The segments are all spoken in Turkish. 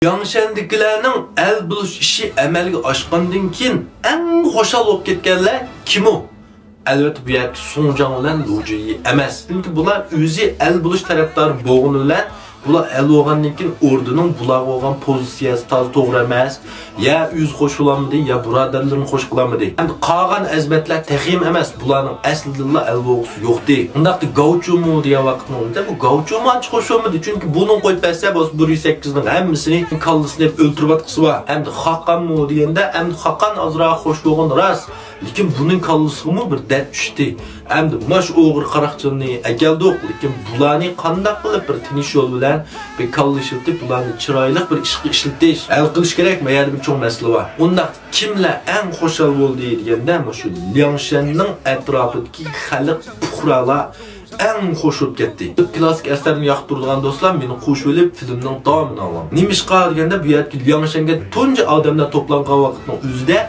Yangshandikilarning el buluş işi amalga oshgandan keyin eng xo'shal bo'lib ketganlar kim u? Albatta bu yerda Songjan bilan Lujiyi emas. Chunki bular o'zi el buluş tarafdori bo'lgani bilan bular el bo'lgandan keyin ordining bular bo'lgan pozitsiyasi to'g'ri emas. Ya o'z qo'shilamidi, ya birodarlarini qo'sh qilamidi. Endi qolgan azmatlar texim emas. Bularning aslida el bo'lg'isi yo'qdi. Undaqda Gauchomu degan vaqtda bu Gauchomu ancha qo'shilmadi. Chunki buning qo'yib bersa, bo'z 108 ning hammasini kallasini o'ltirib atqisi bor. Endi Haqqanmu deganda, endi Haqqan azroq qo'sh bo'lgan rost. Lekin buning kallasimi bir dard tushdi. Endi mash o'g'ir qaraqchilni akaldiq, lekin bularni qanday qilib bir tinish yo'l bilan bir kallashib, bularni chiroyli bir ishga ishlatish, hal qilish kerak. Mayli bir cho'ng masala bor. Unda kimlar eng xo'shal bo'ldi deganda, shu Liangshanning atrofidagi xalq puhralar eng xo'shib ketdi. Klassik asarni yoqtirgan do'stlar, meni qo'shib olib filmning davomini olaman. Nimishqa deganda bu yerga Liangshanga tunji odamlar to'plangan vaqtning o'zida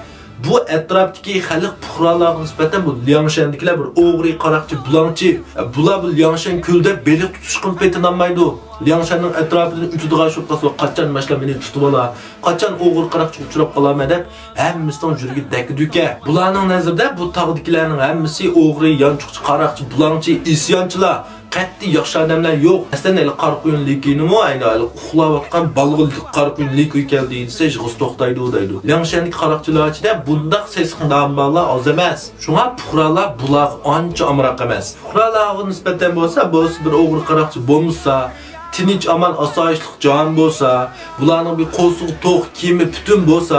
bu atrofdagi xalq puhralarga nisbatan bu Liangshandikilar bir o'g'ri qaraqchi bulangchi. Bular bu Liangshan ko'lda beliq tutishqin petinolmaydi. Liangshanning atrofida uchadigan shu qaswa qachon mashlamini tutib ola, qachon o'g'ir qaraqchi uchrab qolama deb hammasining yuragi dakduka. Bularning nazarida bu tog'dikilarning hammasi o'g'ri, yanchuqchi, qaraqchi, bulangchi, isyonchilar. Qattiq yaxshi odamlar yo'q. Aslida qarqo'yinlikini ayni uxlayotgan balg'il qarqo'yinlik keldi desa, yig'iz to'xtaydi deydi. Liangshanlik qaraqchilar ichida bundaq sesxindan balla oz emas. Shunga puhralar bular ancha amroq emas. Puhralarga nisbatan bo'lsa, bir o'g'ri qaraqchi bo'lmasa, tinch aman osoyishlik jon bo'lsa, bularning bir qo'lsuq to'q kiyimi butun bo'lsa,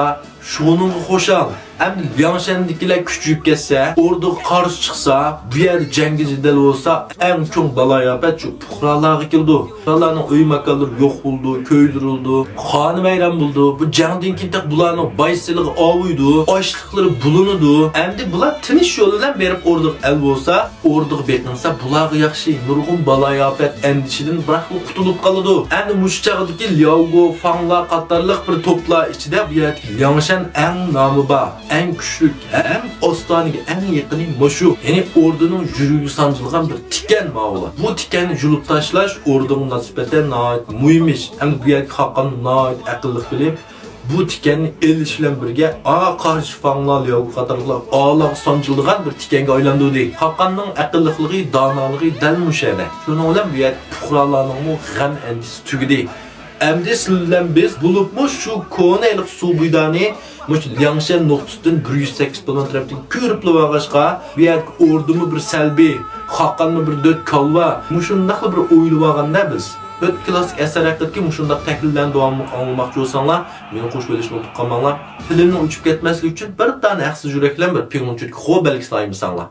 şunun xo'shal. Endi Liangshandikilar kuchayib ketsa, ordu qarshi chiqsa, bu yerda jangi jidal bo'lsa, eng cho'ng baloyofat shu puhralarga keldi. Puhralarning uy makonlari yo'q bo'ldi, ko'ydirildi, xoni vayron bo'ldi. Bu jangdan keyin bularning boysiligi ovuydi, ochliqlari bulunadi. Endi bular tinish yo'li bilan berib ordu el bo'lsa, ordu beqinsa, bularga yaxshi nurg'un baloyofat endishidan biroq qutulib qoladi. Endi mush chaqdagi Liaogo, Fanglar qatorliq bir to'plar ichida bu yerda Liangshan eng nomi bor. En küçük, en ostaniga, en yakını moşu. Yani ordunun yürüyü sancılgan bir tiken mağla. Bu tikeni julup taşlaş ordunun nasibeten nait muymuş. Hem bu yerki Haqqan nait akıllık bilip bu tikeni el işilen birge karşı fanlar yok kadarlar ağlar sancılgan bir tikenge aylandı değil. Haqqan'ın akıllıklığı, danalığı delmüşene. Şunu olan bu yer puhralarının o gam endisi tügüdü. Endi sizden biz bulupmuş şu konelik su buydani muş Liangshan noktasından 108 kilometreden körüplü ağaçqa bu yer ordumu bir selbi, Haqqan'ı bir dört kalva muşundaqlı bir oylu vağanda biz. Öt klasik eser haqqidagi muşundaq takliflarni davomli anlamoqchi bo'lsanglar, meni qo'shib olishni unutib qolmanglar. Filmni uchib ketmaslik uchun bir tane haqsiz yuraklan bir pengunchuk xo'p belgislaymisanlar.